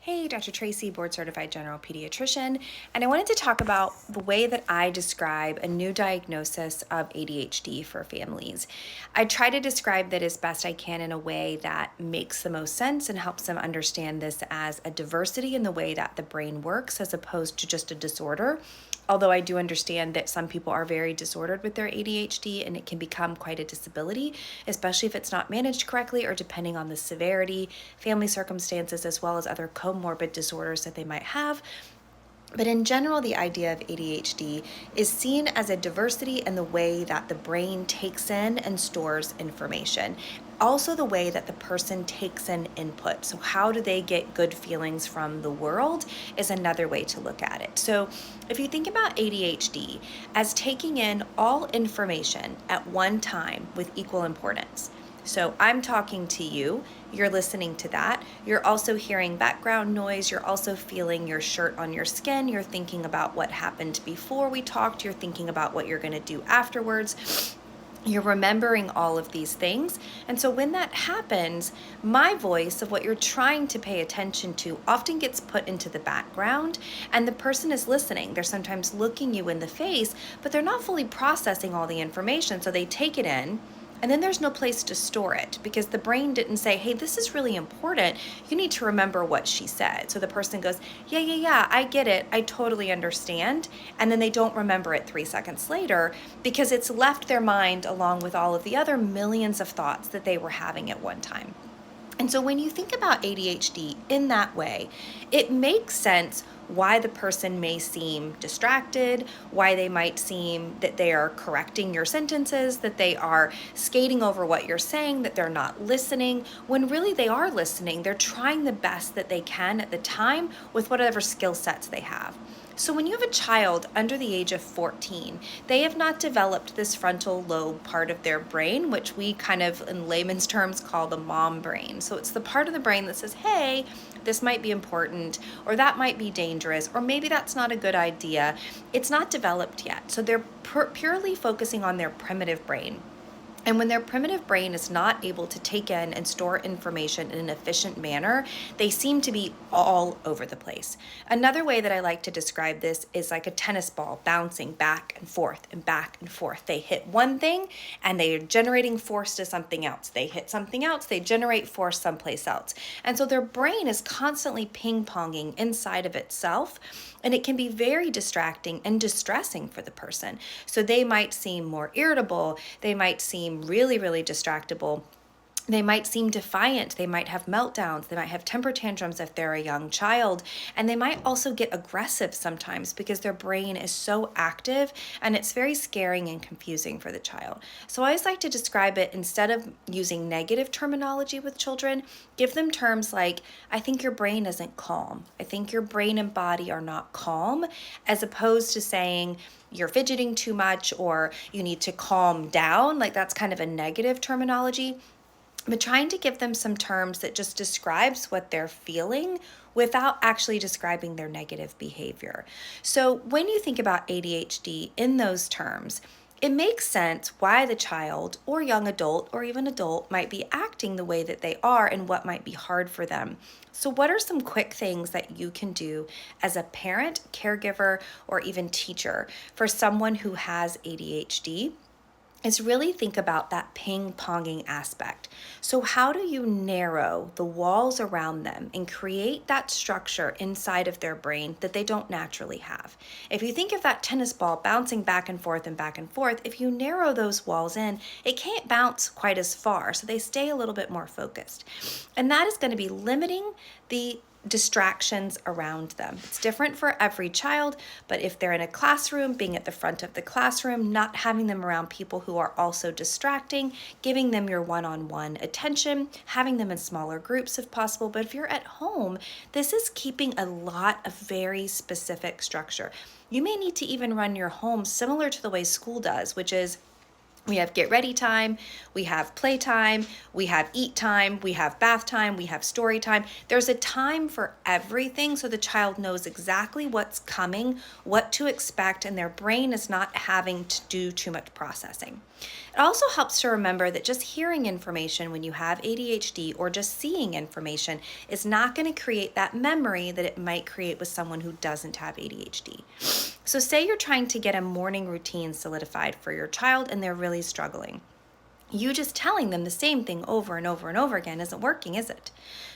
Hey, Dr. Tracy, board certified general pediatrician, and I wanted to talk about the way that I describe a new diagnosis of ADHD for families. I try to describe that as best I can in a way that makes the most sense and helps them understand this as a diversity in the way that the brain works as opposed to just a disorder. Although I do understand that some people are very disordered with their ADHD and it can become quite a disability, especially if it's not managed correctly or depending on the severity, family circumstances, as well as other comorbid disorders that they might have. But in general, the idea of ADHD is seen as a diversity in the way that the brain takes in and stores information. Also, the way that the person takes in input. So, how do they get good feelings from the world is another way to look at it. So, if you think about ADHD as taking in all information at one time with equal importance. So I'm talking to you, you're listening to that, you're also hearing background noise, you're also feeling your shirt on your skin, you're thinking about what happened before we talked, you're thinking about what you're going to do afterwards. You're remembering all of these things. And so when that happens, my voice of what you're trying to pay attention to often gets put into the background, and the person is listening. They're sometimes looking you in the face, but they're not fully processing all the information. So they take it in. And then there's no place to store it because the brain didn't say, hey, this is really important. You need to remember what she said. So the person goes, yeah, I get it. I totally understand. And then they don't remember it 3 seconds later because it's left their mind along with all of the other millions of thoughts that they were having at one time. And so when you think about ADHD in that way, it makes sense why the person may seem distracted, why they might seem that they are correcting your sentences, that they are skating over what you're saying, that they're not listening, when really they are listening. They're trying the best that they can at the time with whatever skill sets they have. So when you have a child under the age of 14, they have not developed this frontal lobe part of their brain, which we kind of in layman's terms call the mom brain. So it's the part of the brain that says, hey, this might be important, or that might be dangerous, or maybe that's not a good idea. It's not developed yet. So they're purely focusing on their primitive brain. And when their primitive brain is not able to take in and store information in an efficient manner, they seem to be all over the place. Another way that I like to describe this is like a tennis ball bouncing back and forth and back and forth. They hit one thing and they are generating force to something else. They hit something else, they generate force someplace else. And so their brain is constantly ping-ponging inside of itself, and it can be very distracting and distressing for the person. So they might seem more irritable, they might seem really distractible. They might seem defiant. They might have meltdowns. They might have temper tantrums if they're a young child. And they might also get aggressive sometimes because their brain is so active and it's very scaring and confusing for the child. So I always like to describe it, instead of using negative terminology with children, give them terms like, I think your brain isn't calm. I think your brain and body are not calm, as opposed to saying, you're fidgeting too much or you need to calm down. Like that's kind of a negative terminology. But trying to give them some terms that just describes what they're feeling without actually describing their negative behavior. So when you think about ADHD in those terms, it makes sense why the child or young adult or even adult might be acting the way that they are and what might be hard for them. So what are some quick things that you can do as a parent, caregiver, or even teacher for someone who has ADHD? Is really think about that ping-ponging aspect. So how do you narrow the walls around them and create that structure inside of their brain that they don't naturally have? If you think of that tennis ball bouncing back and forth and back and forth, if you narrow those walls in, it can't bounce quite as far, so they stay a little bit more focused. And that is going to be limiting the distractions around them. It's different for every child, but if they're in a classroom, being at the front of the classroom, not having them around people who are also distracting, giving them your one-on-one attention, having them in smaller groups if possible. But if you're at home, this is keeping a lot of very specific structure. You may need to even run your home similar to the way school does, which is We have get ready time, we have play time, we have eat time, we have bath time, we have story time. There's a time for everything so the child knows exactly what's coming, what to expect, and their brain is not having to do too much processing. It also helps to remember that just hearing information when you have ADHD or just seeing information is not going to create that memory that it might create with someone who doesn't have ADHD. So say you're trying to get a morning routine solidified for your child and they're really struggling. You just telling them the same thing over and over and over again isn't working, is it?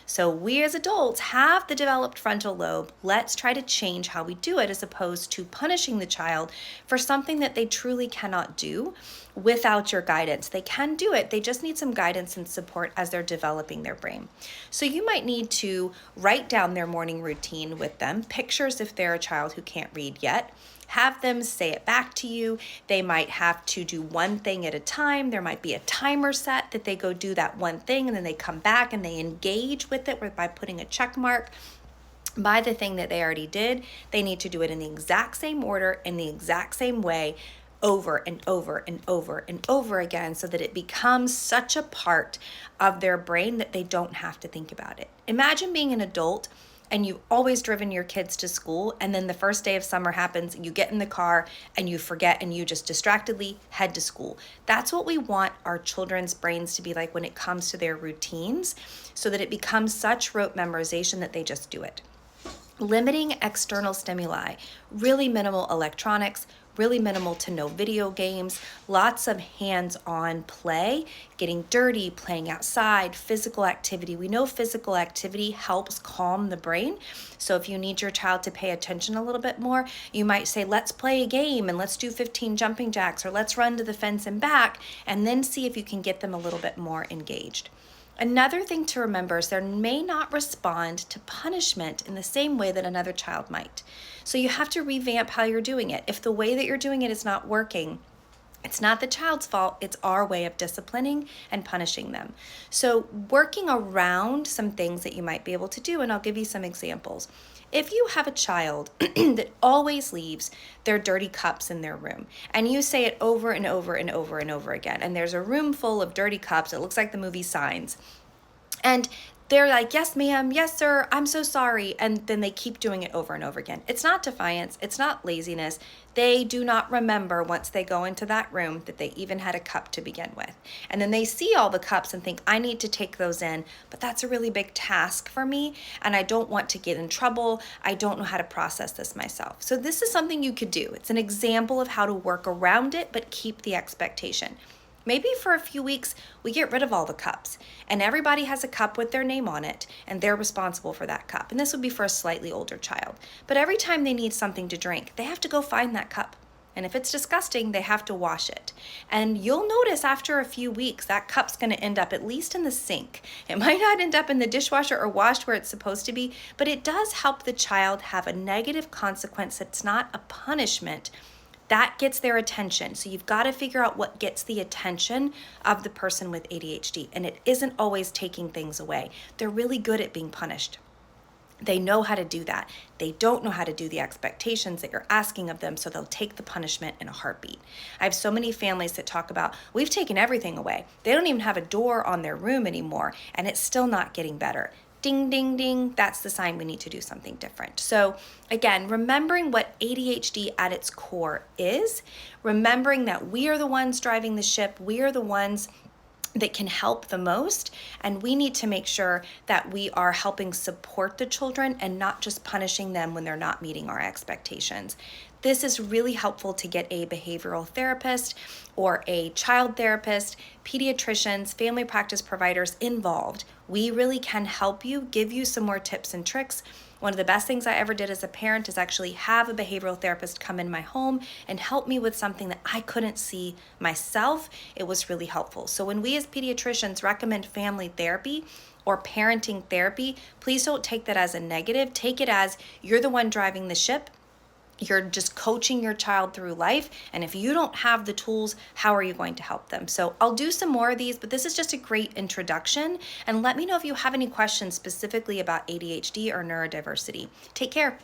So we as adults have the developed frontal lobe. Let's try to change how we do it as opposed to punishing the child for something that they truly cannot do without your guidance. They can do it. They just need some guidance and support as they're developing their brain. So you might need to write down their morning routine with them, pictures if they're a child who can't read yet. Have them say it back to you. They might have to do one thing at a time. There might be a timer set that they go do that one thing and then they come back and they engage with it by putting a check mark by the thing that they already did. They need to do it in the exact same order, in the exact same way, over and over and over and over again so that it becomes such a part of their brain that they don't have to think about it. Imagine being an adult and you've always driven your kids to school, and then the first day of summer happens, you get in the car and you forget and you just distractedly head to school. That's what we want our children's brains to be like when it comes to their routines, so that it becomes such rote memorization that they just do it. Limiting external stimuli, really minimal electronics, really minimal to no video games, lots of hands-on play, getting dirty, playing outside, physical activity. We know physical activity helps calm the brain. So if you need your child to pay attention a little bit more, you might say, let's play a game and let's do 15 jumping jacks, or let's run to the fence and back, and then see if you can get them a little bit more engaged. Another thing to remember is they may not respond to punishment in the same way that another child might. So you have to revamp how you're doing it. If the way that you're doing it is not working, it's not the child's fault, it's our way of disciplining and punishing them. So working around some things that you might be able to do, and I'll give you some examples. If you have a child that always leaves their dirty cups in their room, and you say it over and over and over and over again, and there's a room full of dirty cups, it looks like the movie Signs, and they're like, yes, ma'am, yes, sir, I'm so sorry. And then they keep doing it over and over again. It's not defiance. It's not laziness. They do not remember once they go into that room that they even had a cup to begin with. And then they see all the cups and think, I need to take those in, but that's a really big task for me. And I don't want to get in trouble. I don't know how to process this myself. So this is something you could do. It's an example of how to work around it, but keep the expectation. Maybe for a few weeks, we get rid of all the cups and everybody has a cup with their name on it and they're responsible for that cup. And this would be for a slightly older child. But every time they need something to drink, they have to go find that cup. And if it's disgusting, they have to wash it. And you'll notice after a few weeks, that cup's gonna end up at least in the sink. It might not end up in the dishwasher or washed where it's supposed to be, but it does help the child have a negative consequence that's not a punishment. That gets their attention. So you've got to figure out what gets the attention of the person with ADHD. And it isn't always taking things away. They're really good at being punished. They know how to do that. They don't know how to do the expectations that you're asking of them, so they'll take the punishment in a heartbeat. I have so many families that talk about, we've taken everything away. They don't even have a door on their room anymore, and it's still not getting better. Ding, ding, ding, that's the sign we need to do something different. So again, remembering what ADHD at its core is, remembering that we are the ones driving the ship, we are the ones that can help the most, and we need to make sure that we are helping support the children and not just punishing them when they're not meeting our expectations. This is really helpful to get a behavioral therapist or a child therapist, pediatricians, family practice providers involved. We really can help you, give you some more tips and tricks. One of the best things I ever did as a parent is actually have a behavioral therapist come in my home and help me with something that I couldn't see myself. It was really helpful. So when we as pediatricians recommend family therapy or parenting therapy, please don't take that as a negative. Take it as you're the one driving the ship. You're just coaching your child through life. And if you don't have the tools, how are you going to help them? So I'll do some more of these, but this is just a great introduction. And let me know if you have any questions specifically about ADHD or neurodiversity. Take care.